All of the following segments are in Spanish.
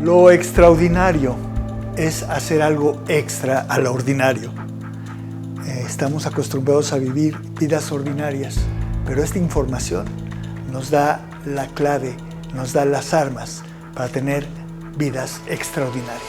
Lo extraordinario es hacer algo extra a lo ordinario. Estamos acostumbrados a vivir vidas ordinarias, pero esta información nos da la clave, nos da las armas para tener vidas extraordinarias.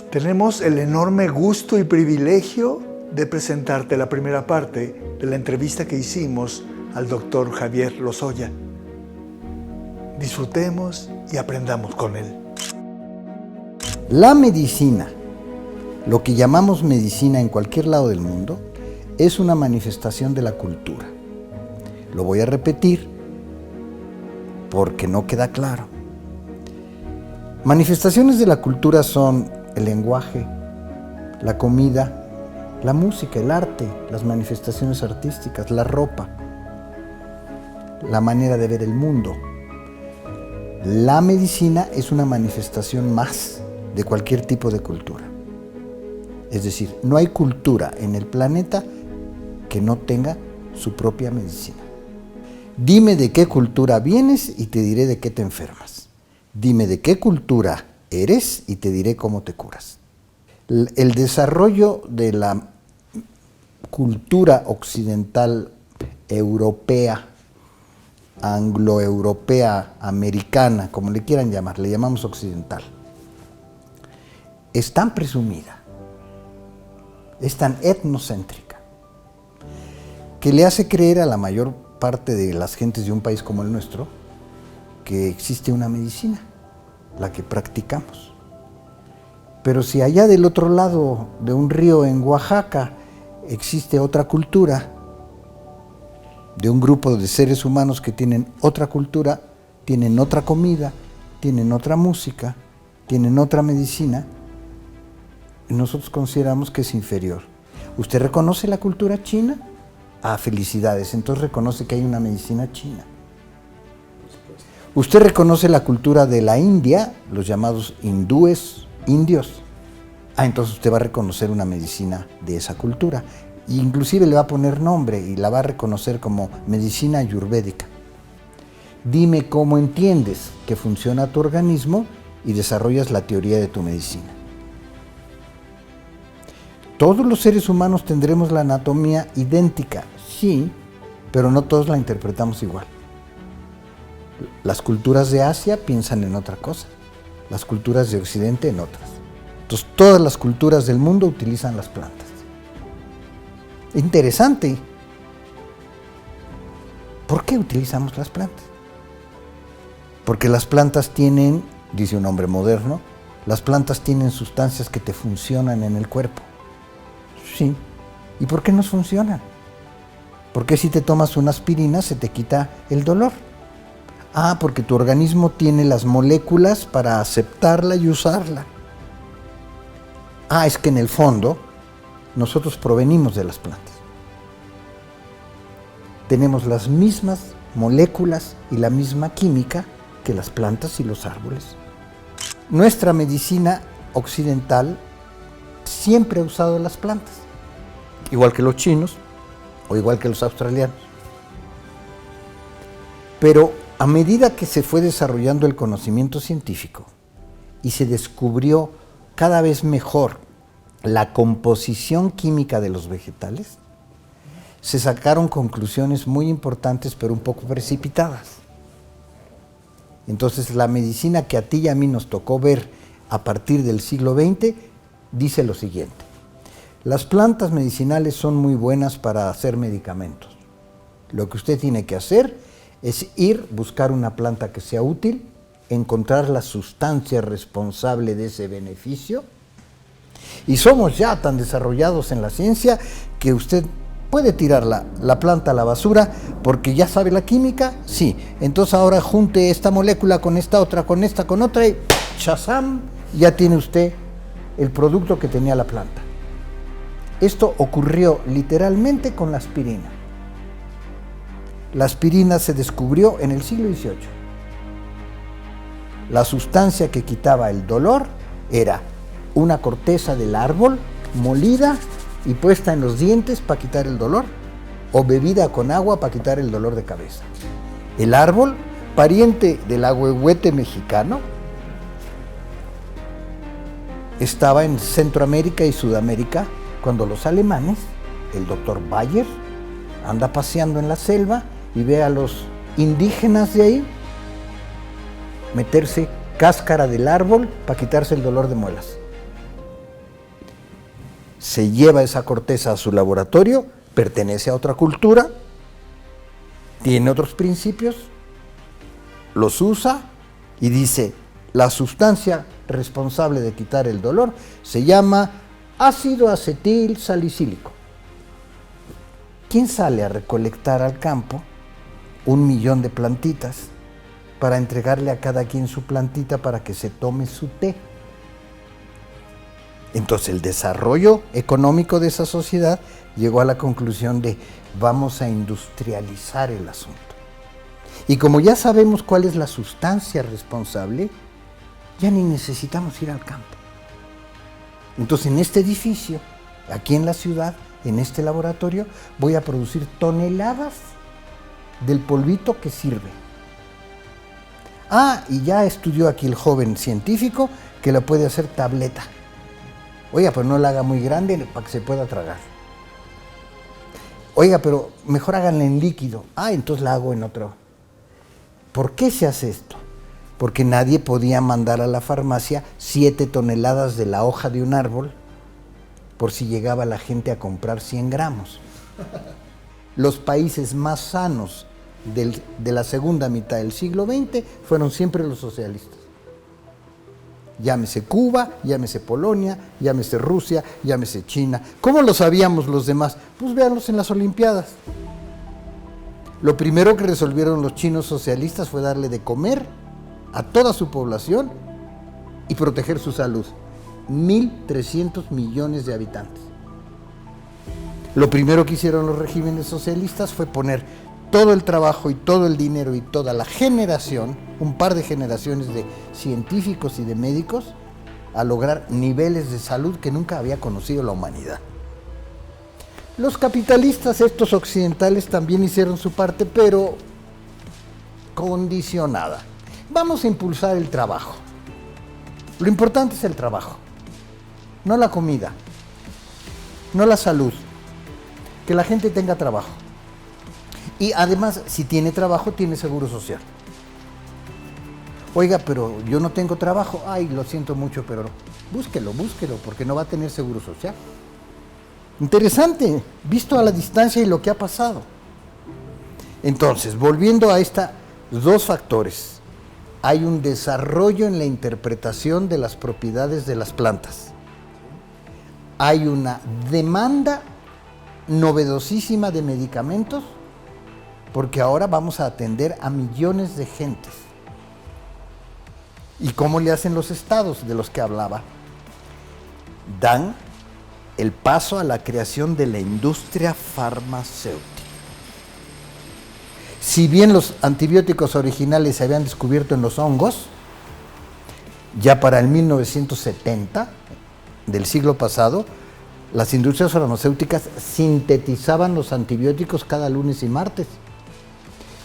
Tenemos el enorme gusto y privilegio de presentarte la primera parte de la entrevista que hicimos al doctor Javier Lozoya. Disfrutemos y aprendamos con él. La medicina, lo que llamamos medicina en cualquier lado del mundo, es una manifestación de la cultura. Lo voy a repetir porque no queda claro. Manifestaciones de la cultura son el lenguaje, la comida, la música, el arte, las manifestaciones artísticas, la ropa, la manera de ver el mundo. La medicina es una manifestación más de cualquier tipo de cultura. Es decir, no hay cultura en el planeta que no tenga su propia medicina. Dime de qué cultura vienes y te diré de qué te enfermas. Dime de qué cultura eres y te diré cómo te curas. El desarrollo de la cultura occidental europea, angloeuropea, americana, como le quieran llamar, le llamamos occidental, es tan presumida, es tan etnocéntrica, que le hace creer a la mayor parte de las gentes de un país como el nuestro que existe una medicina, la que practicamos. Pero si allá del otro lado de un río en Oaxaca existe otra cultura, de un grupo de seres humanos que tienen otra cultura, tienen otra comida, tienen otra música, tienen otra medicina, nosotros consideramos que es inferior. ¿Usted reconoce la cultura china? Ah, felicidades, entonces reconoce que hay una medicina china. ¿Usted reconoce la cultura de la India, los llamados hindúes, indios? Ah, entonces usted va a reconocer una medicina de esa cultura. E inclusive le va a poner nombre y la va a reconocer como medicina ayurvédica. Dime cómo entiendes que funciona tu organismo y desarrollas la teoría de tu medicina. Todos los seres humanos tendremos la anatomía idéntica, sí, pero no todos la interpretamos igual. Las culturas de Asia piensan en otra cosa, las culturas de Occidente en otras. Entonces, todas las culturas del mundo utilizan las plantas. Interesante. ¿Por qué utilizamos las plantas? Porque las plantas tienen, dice un hombre moderno, las plantas tienen sustancias que te funcionan en el cuerpo. Sí. ¿Y por qué nos funcionan? Porque si te tomas una aspirina se te quita el dolor. Ah, porque tu organismo tiene las moléculas para aceptarla y usarla. Ah, es que en el fondo nosotros provenimos de las plantas. Tenemos las mismas moléculas y la misma química que las plantas y los árboles. Nuestra medicina occidental siempre ha usado las plantas, igual que los chinos o igual que los australianos. Pero a medida que se fue desarrollando el conocimiento científico y se descubrió cada vez mejor la composición química de los vegetales, se sacaron conclusiones muy importantes pero un poco precipitadas. Entonces la medicina que a ti y a mí nos tocó ver a partir del siglo XX dice lo siguiente: las plantas medicinales son muy buenas para hacer medicamentos. Lo que usted tiene que hacer es ir, buscar una planta que sea útil, encontrar la sustancia responsable de ese beneficio. Y somos ya tan desarrollados en la ciencia que usted puede tirar la planta a la basura porque ya sabe la química, sí. Entonces ahora junte esta molécula con esta otra, con esta, con otra y ¡Shazam! Ya tiene usted el producto que tenía la planta. Esto ocurrió literalmente con la aspirina. La aspirina se descubrió en el siglo XVIII. La sustancia que quitaba el dolor era una corteza del árbol molida y puesta en los dientes para quitar el dolor, o bebida con agua para quitar el dolor de cabeza. El árbol, pariente del ahuehuete mexicano, estaba en Centroamérica y Sudamérica cuando los alemanes, el doctor Bayer, anda paseando en la selva y ve a los indígenas de ahí meterse cáscara del árbol para quitarse el dolor de muelas. Se lleva esa corteza a su laboratorio, pertenece a otra cultura, tiene otros principios, los usa y dice, la sustancia responsable de quitar el dolor se llama ácido acetil salicílico. ¿Quién sale a recolectar al campo 1 millón de plantitas para entregarle a cada quien su plantita para que se tome su té? Entonces el desarrollo económico de esa sociedad llegó a la conclusión de vamos a industrializar el asunto. Y como ya sabemos cuál es la sustancia responsable, ya ni necesitamos ir al campo. Entonces en este edificio, aquí en la ciudad, en este laboratorio, voy a producir toneladas del polvito que sirve. Y ya estudió aquí el joven científico que la puede hacer tableta. Oiga, pero no la haga muy grande para que se pueda tragar. Oiga, pero mejor háganla en líquido. Entonces la hago en otro. ¿Por qué se hace esto? Porque nadie podía mandar a la farmacia 7 toneladas de la hoja de un árbol por si llegaba la gente a comprar 100 gramos. Los países más sanos de la segunda mitad del siglo XX fueron siempre los socialistas. Llámese Cuba, llámese Polonia, llámese Rusia, llámese China. ¿Cómo lo sabíamos los demás? Pues véanlos en las Olimpiadas. Lo primero que resolvieron los chinos socialistas fue darle de comer a toda su población y proteger su salud. 1.300 millones de habitantes. Lo primero que hicieron los regímenes socialistas fue poner todo el trabajo y todo el dinero y toda la generación, un par de generaciones de científicos y de médicos, a lograr niveles de salud que nunca había conocido la humanidad. Los capitalistas, estos occidentales, también hicieron su parte, pero condicionada. Vamos a impulsar el trabajo. Lo importante es el trabajo, no la comida, no la salud, que la gente tenga trabajo. Y además, si tiene trabajo, tiene seguro social. Oiga, pero yo no tengo trabajo. Lo siento mucho, pero búsquelo, porque no va a tener seguro social. Interesante, visto a la distancia y lo que ha pasado. Entonces, volviendo a estos 2 factores, hay un desarrollo en la interpretación de las propiedades de las plantas. Hay una demanda novedosísima de medicamentos, porque ahora vamos a atender a millones de gentes. ¿Y cómo le hacen los estados de los que hablaba? Dan el paso a la creación de la industria farmacéutica. Si bien los antibióticos originales se habían descubierto en los hongos, ya para el 1970 del siglo pasado, las industrias farmacéuticas sintetizaban los antibióticos cada lunes y martes.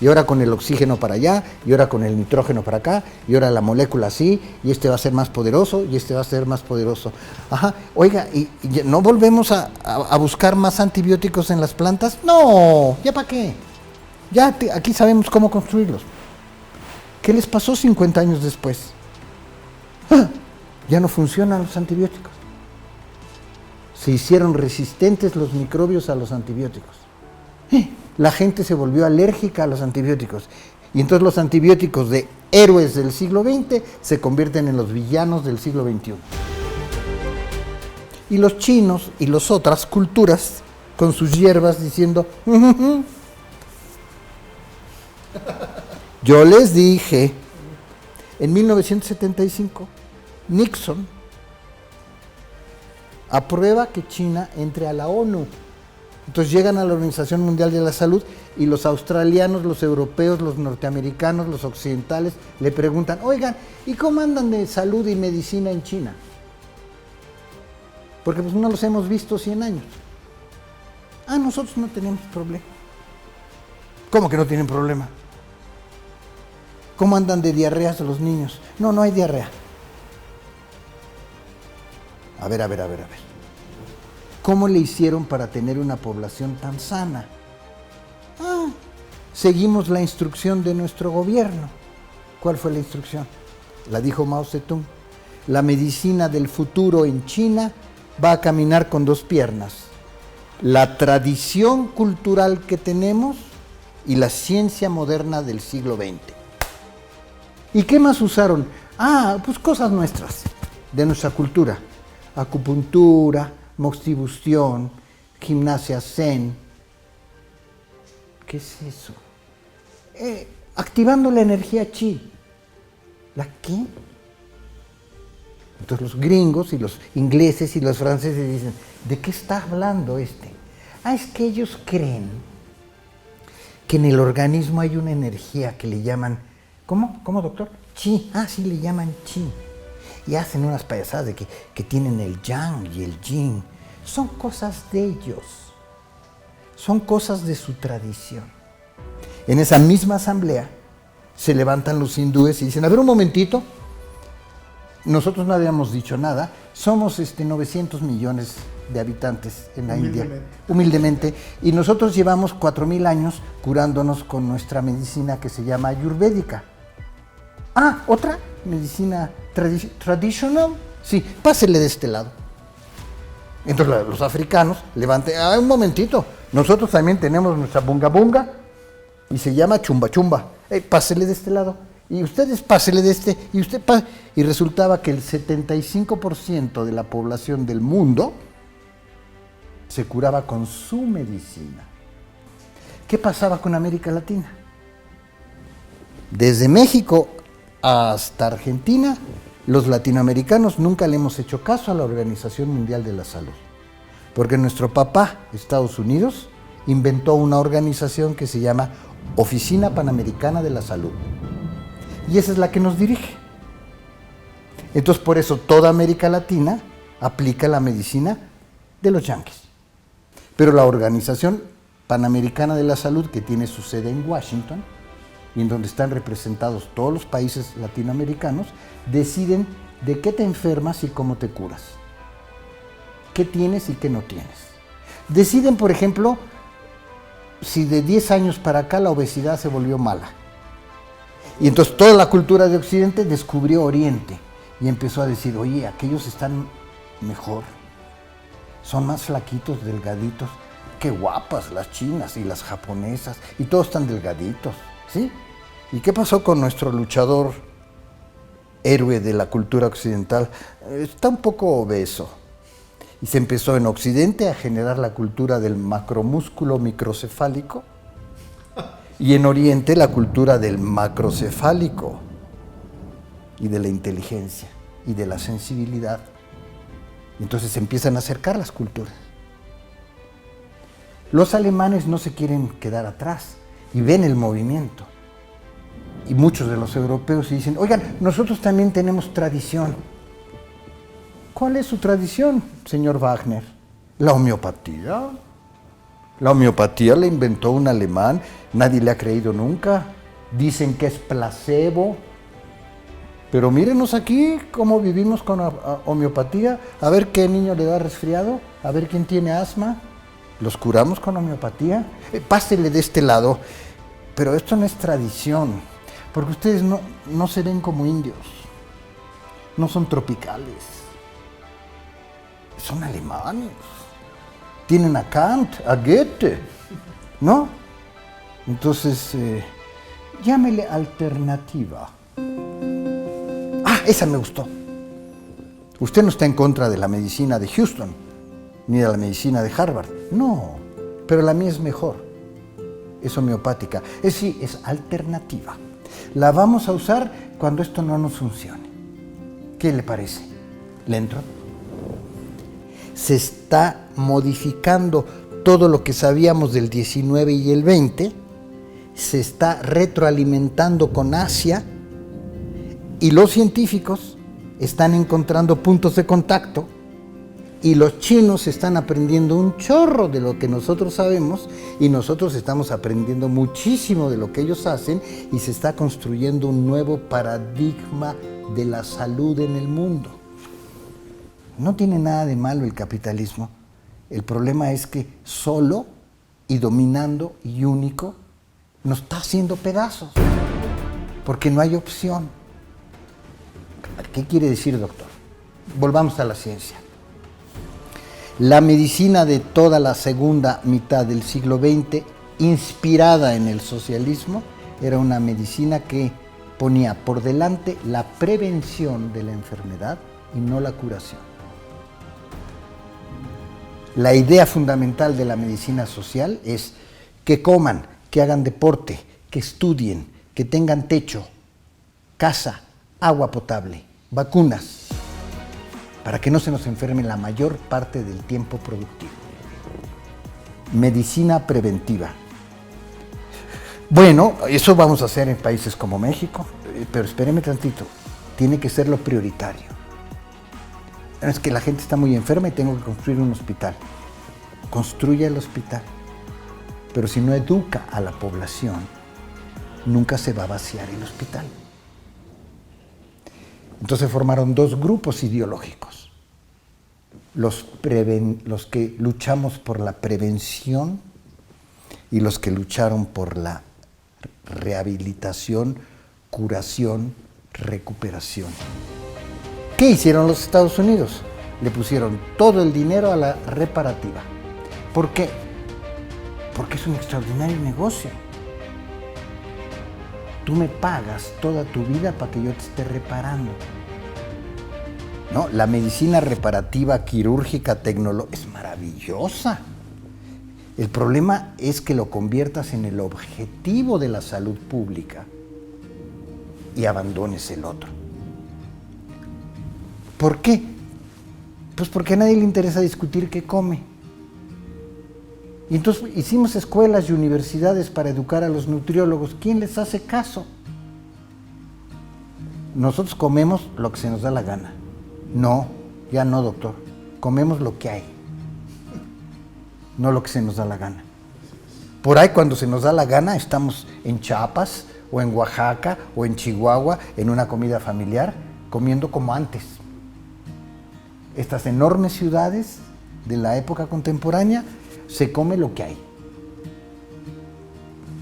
Y ahora con el oxígeno para allá, y ahora con el nitrógeno para acá, y ahora la molécula así, y este va a ser más poderoso, y este va a ser más poderoso. Oiga, ¿y no volvemos a buscar más antibióticos en las plantas? No, ¿ya para qué? Ya aquí sabemos cómo construirlos. ¿Qué les pasó 50 años después? Ya no funcionan los antibióticos. Se hicieron resistentes los microbios a los antibióticos. La gente se volvió alérgica a los antibióticos. Y entonces los antibióticos de héroes del siglo XX se convierten en los villanos del siglo XXI. Y los chinos y las otras culturas con sus hierbas diciendo, yo les dije, En 1975, Nixon aprueba que China entre a la ONU. Entonces llegan a la Organización Mundial de la Salud y los australianos, los europeos, los norteamericanos, los occidentales le preguntan, oigan, ¿y cómo andan de salud y medicina en China? Porque pues no los hemos visto 100 años. Ah, nosotros no tenemos problema. ¿Cómo que no tienen problema? ¿Cómo andan de diarreas los niños? No, no hay diarrea. A ver. ¿Cómo le hicieron para tener una población tan sana? Ah, seguimos la instrucción de nuestro gobierno. ¿Cuál fue la instrucción? La dijo Mao Zedong. La medicina del futuro en China va a caminar con 2 piernas. La tradición cultural que tenemos y la ciencia moderna del siglo XX. ¿Y qué más usaron? Ah, pues cosas nuestras, de nuestra cultura. Acupuntura, moxibustión, gimnasia zen. ¿Qué es eso? Activando la energía chi. ¿La qué? Entonces los gringos y los ingleses y los franceses dicen, ¿de qué está hablando este? Ah, es que ellos creen que en el organismo hay una energía que le llaman, ¿cómo doctor? Chi. Ah, sí, le llaman chi. Y hacen unas payasadas de que tienen el yang y el yin. Son cosas de ellos. Son cosas de su tradición. En esa misma asamblea se levantan los hindúes y dicen, a ver un momentito, nosotros no habíamos dicho nada, somos 900 millones de habitantes en la India, humildemente, y nosotros llevamos 4,000 años curándonos con nuestra medicina que se llama ayurvédica. Ah, ¿otra? ¿Medicina traditional? Sí, pásele de este lado. Entonces los africanos levantan, un momentito, nosotros también tenemos nuestra bunga bunga y se llama chumba chumba. Pásele de este lado. Y ustedes pásele de este, y usted y resultaba que el 75% de la población del mundo se curaba con su medicina. ¿Qué pasaba con América Latina? Desde México hasta Argentina, los latinoamericanos nunca le hemos hecho caso a la Organización Mundial de la Salud. Porque nuestro papá, Estados Unidos, inventó una organización que se llama Oficina Panamericana de la Salud. Y esa es la que nos dirige. Entonces, por eso toda América Latina aplica la medicina de los yanquis. Pero la Organización Panamericana de la Salud, que tiene su sede en Washington, y en donde están representados todos los países latinoamericanos, deciden de qué te enfermas y cómo te curas. ¿Qué tienes y qué no tienes? Deciden, por ejemplo, si de 10 años para acá la obesidad se volvió mala. Y entonces toda la cultura de Occidente descubrió Oriente y empezó a decir, oye, aquellos están mejor, son más flaquitos, delgaditos, qué guapas las chinas y las japonesas, y todos están delgaditos, ¿sí? ¿Y qué pasó con nuestro luchador héroe de la cultura occidental? Está un poco obeso. Y se empezó en Occidente a generar la cultura del macromúsculo microcefálico y en Oriente la cultura del macrocefálico y de la inteligencia y de la sensibilidad. Entonces se empiezan a acercar las culturas. Los alemanes no se quieren quedar atrás y ven el movimiento. Y muchos de los europeos dicen, oigan, nosotros también tenemos tradición. ¿Cuál es su tradición, señor Wagner? La homeopatía. La homeopatía la inventó un alemán, nadie le ha creído nunca. Dicen que es placebo. Pero mírenos aquí cómo vivimos con homeopatía. A ver qué niño le da resfriado, a ver quién tiene asma. Los curamos con homeopatía. Pásele de este lado. Pero esto no es tradición, porque ustedes no se ven como indios. No son tropicales. Son alemanes. Tienen a Kant, a Goethe, ¿no? Entonces, llámele alternativa. Ah, esa me gustó. Usted no está en contra de la medicina de Houston, ni de la medicina de Harvard. No, pero la mía es mejor. Es homeopática. Sí, es alternativa. La vamos a usar cuando esto no nos funcione? ¿Qué le parece? ¿Le entro? Se está modificando todo lo que sabíamos del 19 y el 20, se está retroalimentando con Asia y los científicos están encontrando puntos de contacto y los chinos están aprendiendo un chorro de lo que nosotros sabemos y nosotros estamos aprendiendo muchísimo de lo que ellos hacen y se está construyendo un nuevo paradigma de la salud en el mundo. No tiene nada de malo el capitalismo. El problema es que solo y dominando y único nos está haciendo pedazos, porque no hay opción. ¿Qué quiere decir, doctor? Volvamos a la ciencia. La medicina de toda la segunda mitad del siglo XX, inspirada en el socialismo, era una medicina que ponía por delante la prevención de la enfermedad y no la curación. La idea fundamental de la medicina social es que coman, que hagan deporte, que estudien, que tengan techo, casa, agua potable, vacunas, para que no se nos enferme la mayor parte del tiempo productivo. Medicina preventiva. Bueno, eso vamos a hacer en países como México, pero espéreme tantito, tiene que ser lo prioritario. Es que la gente está muy enferma y tengo que construir un hospital. Construya el hospital. Pero si no educa a la población, nunca se va a vaciar el hospital. Entonces formaron dos grupos ideológicos. Los que luchamos por la prevención y los que lucharon por la rehabilitación, curación, recuperación. ¿Qué hicieron los Estados Unidos? Le pusieron todo el dinero a la reparativa. ¿Por qué? Porque es un extraordinario negocio. Tú me pagas toda tu vida para que yo te esté reparando. No, la medicina reparativa, quirúrgica, tecnológica, es maravillosa. El problema es que lo conviertas en el objetivo de la salud pública y abandones el otro. ¿Por qué? Pues porque a nadie le interesa discutir qué come. Y entonces hicimos escuelas y universidades para educar a los nutriólogos. ¿Quién les hace caso? Nosotros comemos lo que se nos da la gana. No, ya no, doctor. Comemos lo que hay, no lo que se nos da la gana. Por ahí cuando se nos da la gana estamos en Chiapas o en Oaxaca o en Chihuahua en una comida familiar comiendo como antes. Estas enormes ciudades de la época contemporánea se come lo que hay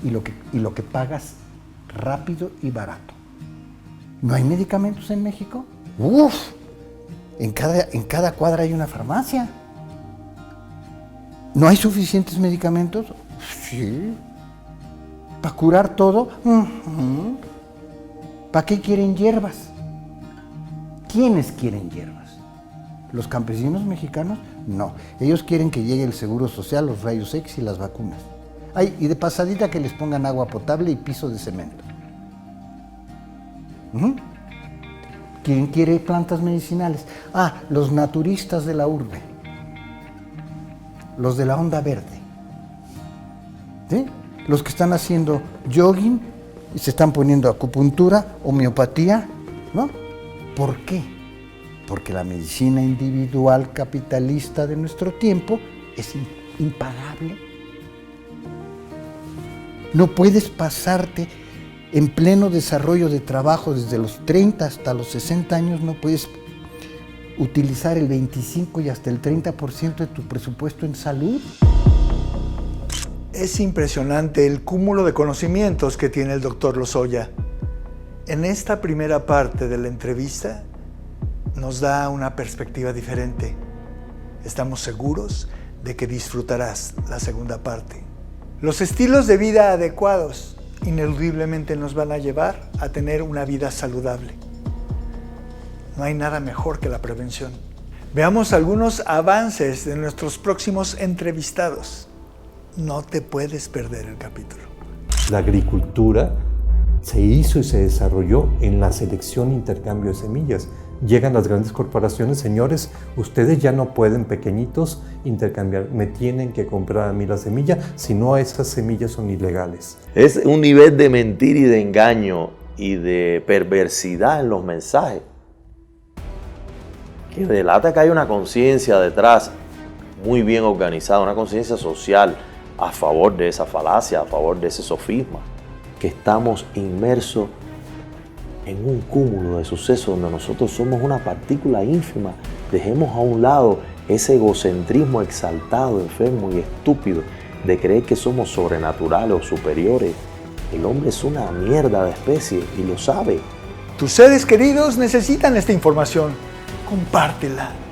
y lo que pagas rápido y barato. ¿No hay medicamentos en México? ¡Uf! En cada cuadra hay una farmacia. ¿No hay suficientes medicamentos? Sí. ¿Para curar todo? Uh-huh. ¿Para qué quieren hierbas? ¿Quiénes quieren hierbas? ¿Los campesinos mexicanos? No. Ellos quieren que llegue el seguro social, los rayos X y las vacunas. Ay, y de pasadita que les pongan agua potable y piso de cemento. ¿Mm? ¿Quién quiere plantas medicinales? Ah, los naturistas de la urbe. Los de la onda verde. ¿Sí? Los que están haciendo jogging y se están poniendo acupuntura, homeopatía, ¿no? ¿Por qué? Porque la medicina individual capitalista de nuestro tiempo es impagable. No puedes pasarte en pleno desarrollo de trabajo desde los 30 hasta los 60 años, no puedes utilizar el 25 y hasta el 30% de tu presupuesto en salud. Es impresionante el cúmulo de conocimientos que tiene el doctor Lozoya. En esta primera parte de la entrevista nos da una perspectiva diferente. Estamos seguros de que disfrutarás la segunda parte. Los estilos de vida adecuados ineludiblemente nos van a llevar a tener una vida saludable. No hay nada mejor que la prevención. Veamos algunos avances de nuestros próximos entrevistados. No te puedes perder el capítulo. La agricultura se hizo y se desarrolló en la selección e intercambio de semillas. Llegan las grandes corporaciones, señores, ustedes ya no pueden, pequeñitos, intercambiar, me tienen que comprar a mí la semilla, si no esas semillas son ilegales. Es un nivel de mentira y de engaño y de perversidad en los mensajes que delata que hay una conciencia detrás muy bien organizada, una conciencia social a favor de esa falacia, a favor de ese sofisma, que estamos inmersos en un cúmulo de sucesos donde nosotros somos una partícula ínfima. Dejemos a un lado ese egocentrismo exaltado, enfermo y estúpido de creer que somos sobrenaturales o superiores. El hombre es una mierda de especie y lo sabe. Tus seres queridos necesitan esta información. Compártela.